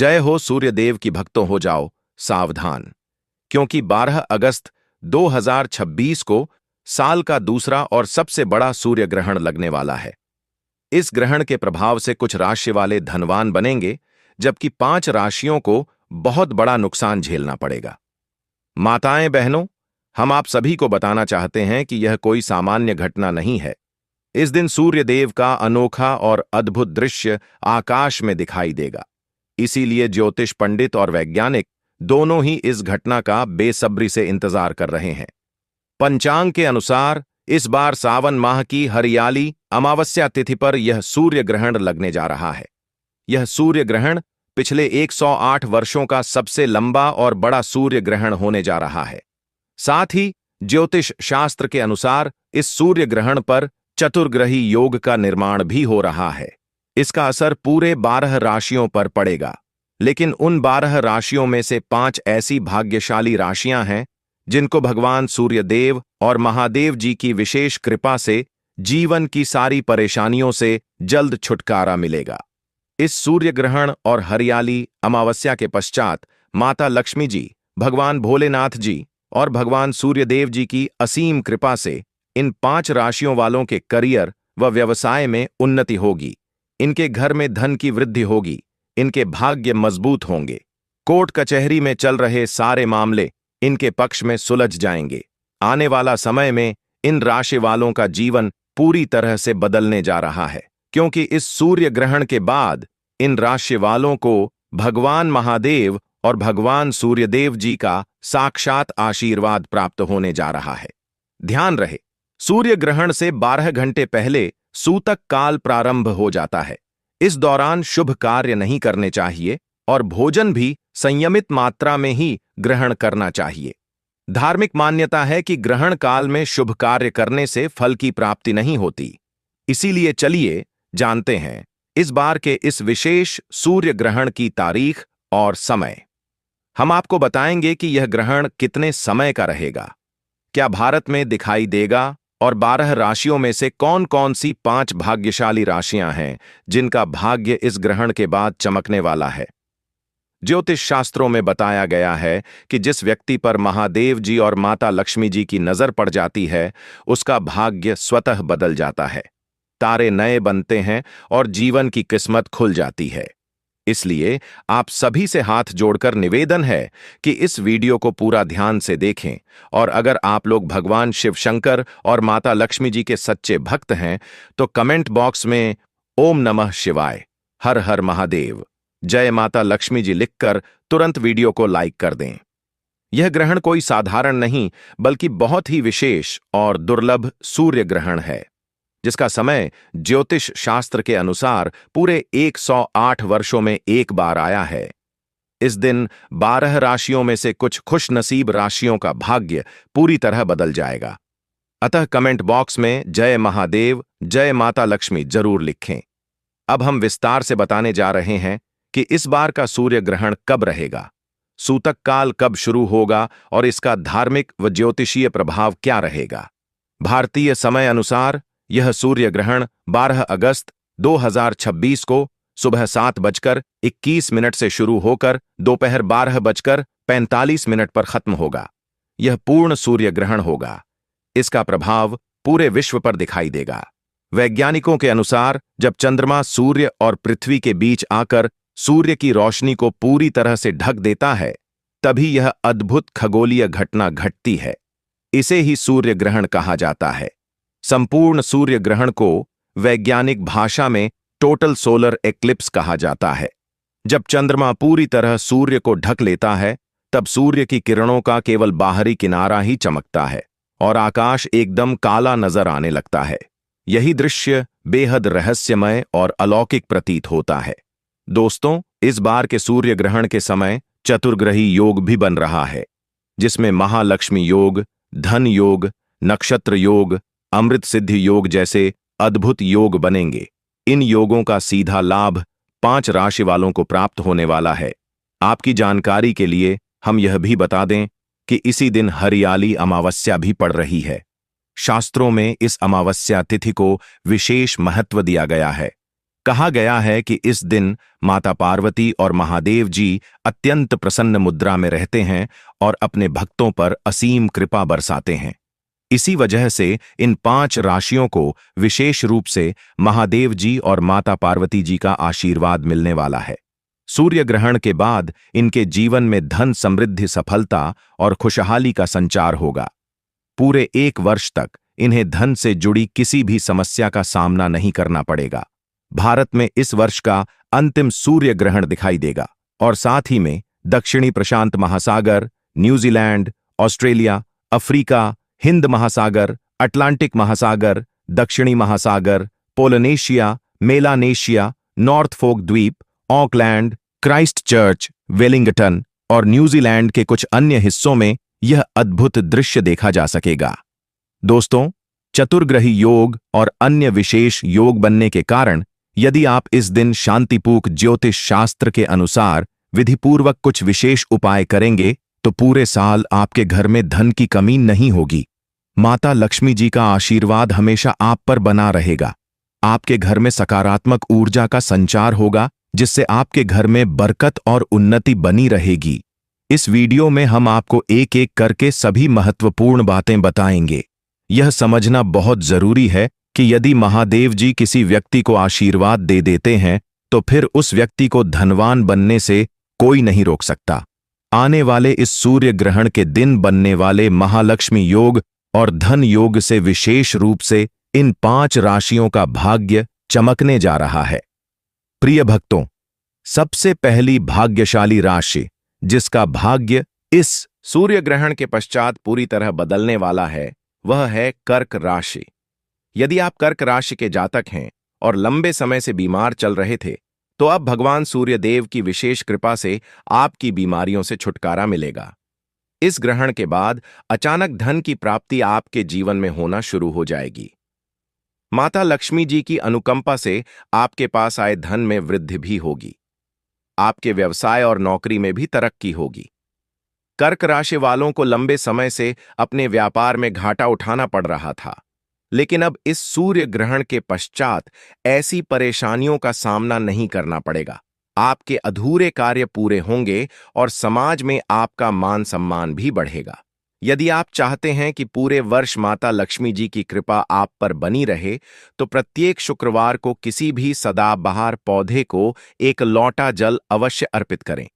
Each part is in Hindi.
जय हो सूर्यदेव की भक्तों, हो जाओ सावधान, क्योंकि 12 अगस्त 2026 को साल का दूसरा और सबसे बड़ा सूर्य ग्रहण लगने वाला है। इस ग्रहण के प्रभाव से कुछ राशि वाले धनवान बनेंगे, जबकि 5 राशियों को बहुत बड़ा नुकसान झेलना पड़ेगा। माताएं बहनों, हम आप सभी को बताना चाहते हैं कि यह कोई सामान्य घटना नहीं है। इस दिन सूर्यदेव का अनोखा और अद्भुत दृश्य आकाश में दिखाई देगा। इसीलिए ज्योतिष पंडित और वैज्ञानिक दोनों ही इस घटना का बेसब्री से इंतजार कर रहे हैं। पंचांग के अनुसार इस बार सावन माह की हरियाली अमावस्या तिथि पर यह सूर्य ग्रहण लगने जा रहा है। यह सूर्य ग्रहण पिछले 108 वर्षों का सबसे लंबा और बड़ा सूर्य ग्रहण होने जा रहा है। साथ ही ज्योतिष शास्त्र के अनुसार इस सूर्य ग्रहण पर चतुर्ग्रही योग का निर्माण भी हो रहा है। इसका असर पूरे 12 राशियों पर पड़ेगा, लेकिन उन 12 राशियों में से 5 ऐसी भाग्यशाली राशियां हैं जिनको भगवान सूर्यदेव और महादेव जी की विशेष कृपा से जीवन की सारी परेशानियों से जल्द छुटकारा मिलेगा। इस सूर्य ग्रहण और हरियाली अमावस्या के पश्चात माता लक्ष्मी जी, भगवान भोलेनाथ जी और भगवान सूर्यदेव जी की असीम कृपा से इन 5 राशियों वालों के करियर व व्यवसाय में उन्नति होगी। इनके घर में धन की वृद्धि होगी, इनके भाग्य मजबूत होंगे। कोर्ट कचहरी में चल रहे सारे मामले इनके पक्ष में सुलझ जाएंगे। आने वाला समय में इन राशि वालों का जीवन पूरी तरह से बदलने जा रहा है, क्योंकि इस सूर्य ग्रहण के बाद इन राशि वालों को भगवान महादेव और भगवान सूर्यदेव जी का साक्षात आशीर्वाद प्राप्त होने जा रहा है। ध्यान रहे, सूर्य ग्रहण से 12 घंटे पहले सूतक काल प्रारंभ हो जाता है। इस दौरान शुभ कार्य नहीं करने चाहिए और भोजन भी संयमित मात्रा में ही ग्रहण करना चाहिए। धार्मिक मान्यता है कि ग्रहण काल में शुभ कार्य करने से फल की प्राप्ति नहीं होती। इसीलिए चलिए जानते हैं इस बार के इस विशेष सूर्य ग्रहण की तारीख और समय। हम आपको बताएंगे कि यह ग्रहण कितने समय का रहेगा, क्या भारत में दिखाई देगा और 12 राशियों में से कौन कौन सी 5 भाग्यशाली राशियां हैं जिनका भाग्य इस ग्रहण के बाद चमकने वाला है। ज्योतिष शास्त्रों में बताया गया है कि जिस व्यक्ति पर महादेव जी और माता लक्ष्मी जी की नजर पड़ जाती है, उसका भाग्य स्वतः बदल जाता है, तारे नए बनते हैं और जीवन की किस्मत खुल जाती है। इसलिए आप सभी से हाथ जोड़कर निवेदन है कि इस वीडियो को पूरा ध्यान से देखें, और अगर आप लोग भगवान शिव शंकर और माता लक्ष्मी जी के सच्चे भक्त हैं तो कमेंट बॉक्स में ओम नमः शिवाय, हर हर महादेव, जय माता लक्ष्मी जी लिखकर तुरंत वीडियो को लाइक कर दें। यह ग्रहण कोई साधारण नहीं बल्कि बहुत ही विशेष और दुर्लभ सूर्य ग्रहण है, जिसका समय ज्योतिष शास्त्र के अनुसार पूरे 108 वर्षों में एक बार आया है। इस दिन 12 राशियों में से कुछ खुशनसीब राशियों का भाग्य पूरी तरह बदल जाएगा। अतः कमेंट बॉक्स में जय महादेव, जय माता लक्ष्मी जरूर लिखें। अब हम विस्तार से बताने जा रहे हैं कि इस बार का सूर्य ग्रहण कब रहेगा, सूतक काल कब शुरू होगा और इसका धार्मिक व ज्योतिषीय प्रभाव क्या रहेगा। भारतीय समय अनुसार यह सूर्य ग्रहण 12 अगस्त 2026 को सुबह 7:21 से शुरू होकर दोपहर 12:45 पर खत्म होगा। यह पूर्ण सूर्य ग्रहण होगा। इसका प्रभाव पूरे विश्व पर दिखाई देगा। वैज्ञानिकों के अनुसार जब चंद्रमा सूर्य और पृथ्वी के बीच आकर सूर्य की रोशनी को पूरी तरह से ढक देता है, तभी यह अद्भुत खगोलीय घटना घटती है। इसे ही सूर्य ग्रहण कहा जाता है। संपूर्ण सूर्य ग्रहण को वैज्ञानिक भाषा में टोटल सोलर एक्लिप्स कहा जाता है। जब चंद्रमा पूरी तरह सूर्य को ढक लेता है, तब सूर्य की किरणों का केवल बाहरी किनारा ही चमकता है और आकाश एकदम काला नजर आने लगता है। यही दृश्य बेहद रहस्यमय और अलौकिक प्रतीत होता है। दोस्तों, इस बार के सूर्य ग्रहण के समय चतुर्ग्रही योग भी बन रहा है, जिसमें महालक्ष्मी योग, धन योग, नक्षत्र योग, अमृत सिद्धि योग जैसे अद्भुत योग बनेंगे। इन योगों का सीधा लाभ 5 राशि वालों को प्राप्त होने वाला है। आपकी जानकारी के लिए हम यह भी बता दें कि इसी दिन हरियाली अमावस्या भी पड़ रही है। शास्त्रों में इस अमावस्या तिथि को विशेष महत्व दिया गया है। कहा गया है कि इस दिन माता पार्वती और महादेव जी अत्यंत प्रसन्न मुद्रा में रहते हैं और अपने भक्तों पर असीम कृपा बरसाते हैं। इसी वजह से इन 5 राशियों को विशेष रूप से महादेव जी और माता पार्वती जी का आशीर्वाद मिलने वाला है। सूर्य ग्रहण के बाद इनके जीवन में धन, समृद्धि, सफलता और खुशहाली का संचार होगा। पूरे 1 वर्ष तक इन्हें धन से जुड़ी किसी भी समस्या का सामना नहीं करना पड़ेगा। भारत में इस वर्ष का अंतिम सूर्य ग्रहण दिखाई देगा और साथ ही में दक्षिणी प्रशांत महासागर, न्यूजीलैंड, ऑस्ट्रेलिया, अफ्रीका, हिंद महासागर, अटलांटिक महासागर, दक्षिणी महासागर, पोलिनेशिया, मेलानेशिया, नॉर्थ फोक द्वीप, ऑकलैंड, क्राइस्टचर्च, वेलिंगटन और न्यूजीलैंड के कुछ अन्य हिस्सों में यह अद्भुत दृश्य देखा जा सकेगा। दोस्तों, चतुर्ग्रही योग और अन्य विशेष योग बनने के कारण यदि आप इस दिन शांतिपूर्ण ज्योतिष शास्त्र के अनुसार विधिपूर्वक कुछ विशेष उपाय करेंगे तो पूरे साल आपके घर में धन की कमी नहीं होगी। माता लक्ष्मी जी का आशीर्वाद हमेशा आप पर बना रहेगा। आपके घर में सकारात्मक ऊर्जा का संचार होगा जिससे आपके घर में बरकत और उन्नति बनी रहेगी। इस वीडियो में हम आपको एक एक करके सभी महत्वपूर्ण बातें बताएंगे। यह समझना बहुत जरूरी है कि यदि महादेव जी किसी व्यक्ति को आशीर्वाद दे देते हैं तो फिर उस व्यक्ति को धनवान बनने से कोई नहीं रोक सकता। आने वाले इस सूर्य ग्रहण के दिन बनने वाले महालक्ष्मी योग और धन योग से विशेष रूप से इन 5 राशियों का भाग्य चमकने जा रहा है। प्रिय भक्तों, सबसे पहली भाग्यशाली राशि जिसका भाग्य इस सूर्य ग्रहण के पश्चात पूरी तरह बदलने वाला है वह है कर्क राशि। यदि आप कर्क राशि के जातक हैं और लंबे समय से बीमार चल रहे थे तो अब भगवान सूर्य देव की विशेष कृपा से आपकी बीमारियों से छुटकारा मिलेगा। इस ग्रहण के बाद अचानक धन की प्राप्ति आपके जीवन में होना शुरू हो जाएगी। माता लक्ष्मी जी की अनुकंपा से आपके पास आए धन में वृद्धि भी होगी। आपके व्यवसाय और नौकरी में भी तरक्की होगी। कर्क राशि वालों को लंबे समय से अपने व्यापार में घाटा उठाना पड़ रहा था, लेकिन अब इस सूर्य ग्रहण के पश्चात ऐसी परेशानियों का सामना नहीं करना पड़ेगा। आपके अधूरे कार्य पूरे होंगे और समाज में आपका मान सम्मान भी बढ़ेगा। यदि आप चाहते हैं कि पूरे वर्ष माता लक्ष्मी जी की कृपा आप पर बनी रहे तो प्रत्येक शुक्रवार को किसी भी सदाबहार पौधे को एक लोटा जल अवश्य अर्पित करें।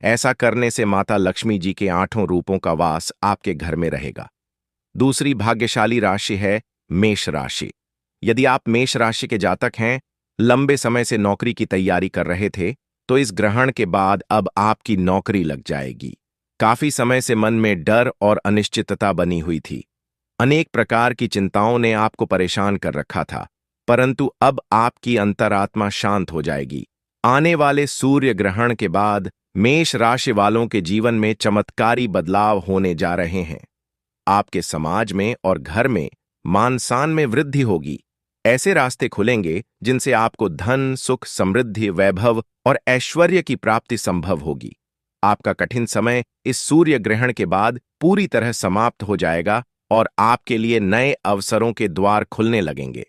ऐसा करने से माता लक्ष्मी जी के 8 रूपों का वास आपके घर में रहेगा। दूसरी भाग्यशाली राशि है मेष राशि। यदि आप मेष राशि के जातक हैं, लंबे समय से नौकरी की तैयारी कर रहे थे तो इस ग्रहण के बाद अब आपकी नौकरी लग जाएगी। काफी समय से मन में डर और अनिश्चितता बनी हुई थी। अनेक प्रकार की चिंताओं ने आपको परेशान कर रखा था, परंतु अब आपकी अंतरात्मा शांत हो जाएगी। आने वाले सूर्य ग्रहण के बाद मेष राशि वालों के जीवन में चमत्कारी बदलाव होने जा रहे हैं। आपके समाज में और घर में मान सम्मान में वृद्धि होगी। ऐसे रास्ते खुलेंगे जिनसे आपको धन, सुख, समृद्धि, वैभव और ऐश्वर्य की प्राप्ति संभव होगी। आपका कठिन समय इस सूर्य ग्रहण के बाद पूरी तरह समाप्त हो जाएगा और आपके लिए नए अवसरों के द्वार खुलने लगेंगे।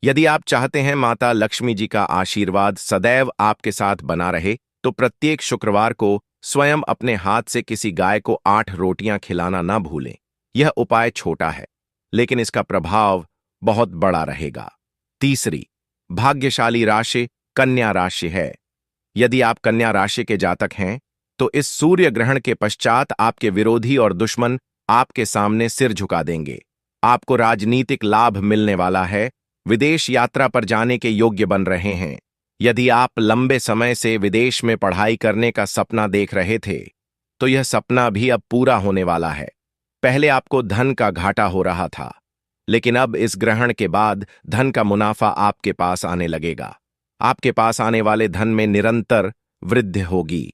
यदि आप चाहते हैं माता लक्ष्मी जी का आशीर्वाद सदैव आपके साथ बना रहे तो प्रत्येक शुक्रवार को स्वयं अपने हाथ से किसी गाय को 8 रोटियां खिलाना ना भूलें। यह उपाय छोटा है लेकिन इसका प्रभाव बहुत बड़ा रहेगा। तीसरी भाग्यशाली राशि कन्या राशि है। यदि आप कन्या राशि के जातक हैं तो इस सूर्य ग्रहण के पश्चात आपके विरोधी और दुश्मन आपके सामने सिर झुका देंगे। आपको राजनीतिक लाभ मिलने वाला है। विदेश यात्रा पर जाने के योग्य बन रहे हैं। यदि आप लंबे समय से विदेश में पढ़ाई करने का सपना देख रहे थे तो यह सपना भी अब पूरा होने वाला है। पहले आपको धन का घाटा हो रहा था, लेकिन अब इस ग्रहण के बाद धन का मुनाफा आपके पास आने लगेगा। आपके पास आने वाले धन में निरंतर वृद्धि होगी।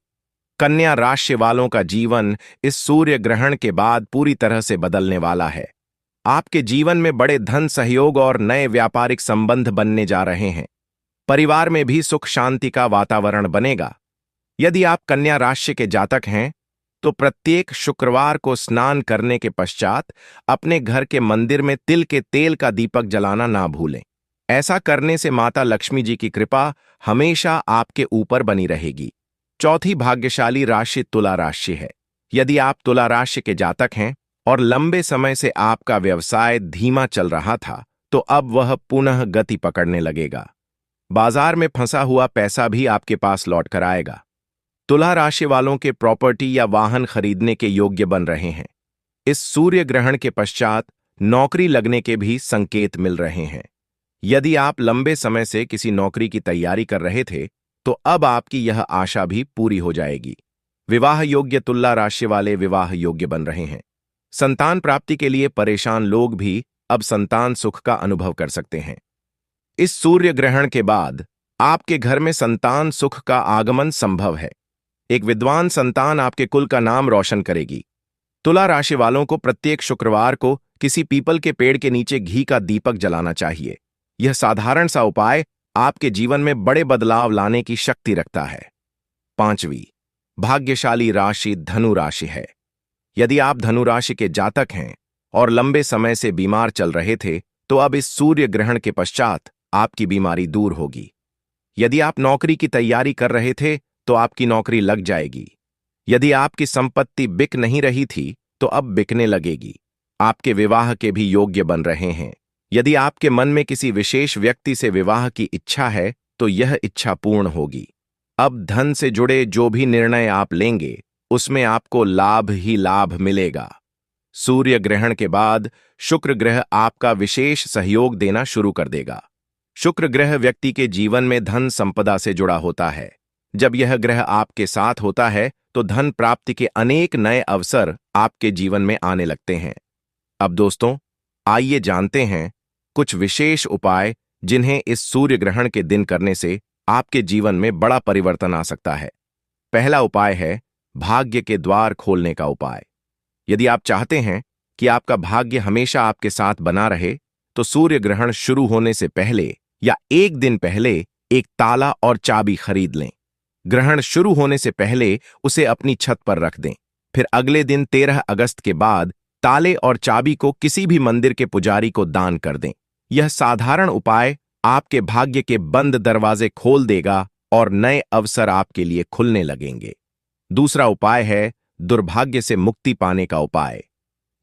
कन्या राशि वालों का जीवन इस सूर्य ग्रहण के बाद पूरी तरह से बदलने वाला है। आपके जीवन में बड़े धन सहयोग और नए व्यापारिक संबंध बनने जा रहे हैं। परिवार में भी सुख शांति का वातावरण बनेगा। यदि आप कन्या राशि के जातक हैं तो प्रत्येक शुक्रवार को स्नान करने के पश्चात अपने घर के मंदिर में तिल के तेल का दीपक जलाना ना भूलें। ऐसा करने से माता लक्ष्मी जी की कृपा हमेशा आपके ऊपर बनी रहेगी। चौथी भाग्यशाली राशि तुला राशि है। यदि आप तुला राशि के जातक हैं और लंबे समय से आपका व्यवसाय धीमा चल रहा था, तो अब वह पुनः गति पकड़ने लगेगा। बाजार में फंसा हुआ पैसा भी आपके पास लौट कर आएगा। तुला राशि वालों के प्रॉपर्टी या वाहन खरीदने के योग्य बन रहे हैं। इस सूर्य ग्रहण के पश्चात नौकरी लगने के भी संकेत मिल रहे हैं। यदि आप लंबे समय से किसी नौकरी की तैयारी कर रहे थे, तो अब आपकी यह आशा भी पूरी हो जाएगी। विवाह योग्य तुला राशि वाले विवाह योग्य बन रहे हैं। संतान प्राप्ति के लिए परेशान लोग भी अब संतान सुख का अनुभव कर सकते हैं। इस सूर्य ग्रहण के बाद आपके घर में संतान सुख का आगमन संभव है। एक विद्वान संतान आपके कुल का नाम रोशन करेगी। तुला राशि वालों को प्रत्येक शुक्रवार को किसी पीपल के पेड़ के नीचे घी का दीपक जलाना चाहिए। यह साधारण सा उपाय आपके जीवन में बड़े बदलाव लाने की शक्ति रखता है। पांचवी भाग्यशाली राशि धनु राशि है। यदि आप धनु राशि के जातक हैं और लंबे समय से बीमार चल रहे थे, तो अब इस सूर्य ग्रहण के पश्चात आपकी बीमारी दूर होगी। यदि आप नौकरी की तैयारी कर रहे थे, तो आपकी नौकरी लग जाएगी। यदि आपकी संपत्ति बिक नहीं रही थी, तो अब बिकने लगेगी। आपके विवाह के भी योग्य बन रहे हैं। यदि आपके मन में किसी विशेष व्यक्ति से विवाह की इच्छा है, तो यह इच्छा पूर्ण होगी। अब धन से जुड़े जो भी निर्णय आप लेंगे, उसमें आपको लाभ ही लाभ मिलेगा। सूर्य ग्रहण के बाद शुक्र ग्रह आपका विशेष सहयोग देना शुरू कर देगा। शुक्र ग्रह व्यक्ति के जीवन में धन संपदा से जुड़ा होता है। जब यह ग्रह आपके साथ होता है, तो धन प्राप्ति के अनेक नए अवसर आपके जीवन में आने लगते हैं। अब दोस्तों, आइए जानते हैं कुछ विशेष उपाय जिन्हें इस सूर्य ग्रहण के दिन करने से आपके जीवन में बड़ा परिवर्तन आ सकता है। पहला उपाय है भाग्य के द्वार खोलने का उपाय। यदि आप चाहते हैं कि आपका भाग्य हमेशा आपके साथ बना रहे, तो सूर्य ग्रहण शुरू होने से पहले या एक दिन पहले एक ताला और चाबी खरीद लें। ग्रहण शुरू होने से पहले उसे अपनी छत पर रख दें। फिर अगले दिन 13 अगस्त के बाद ताले और चाबी को किसी भी मंदिर के पुजारी को दान कर दें। यह साधारण उपाय आपके भाग्य के बंद दरवाजे खोल देगा और नए अवसर आपके लिए खुलने लगेंगे। दूसरा उपाय है दुर्भाग्य से मुक्ति पाने का उपाय।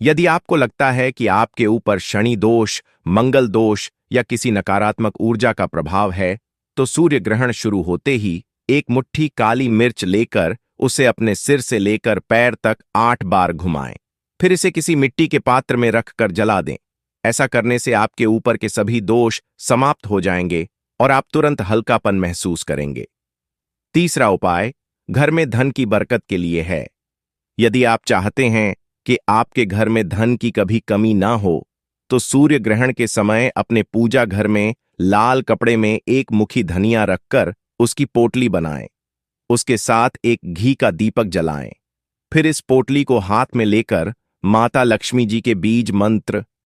यदि आपको लगता है कि आपके ऊपर शनि दोष, मंगल दोष या किसी नकारात्मक ऊर्जा का प्रभाव है, तो सूर्य ग्रहण शुरू होते ही एक मुट्ठी काली मिर्च लेकर उसे अपने सिर से लेकर पैर तक 8 बार घुमाएं। फिर इसे किसी मिट्टी के पात्र में रखकर जला दें। ऐसा करने से आपके ऊपर के सभी दोष समाप्त हो जाएंगे और आप तुरंत हल्कापन महसूस करेंगे। तीसरा उपाय घर में धन की बरकत के लिए है। यदि आप चाहते हैं कि आपके घर में धन की कभी कमी ना हो, तो सूर्य ग्रहण के समय अपने पूजा घर में लाल कपड़े में एक मुट्ठी धनिया रखकर उसकी पोटली बनाएं। उसके साथ एक घी का दीपक जलाएं। फिर इस पोटली को हाथ में लेकर माता लक्ष्मी जी के बीज मंत्र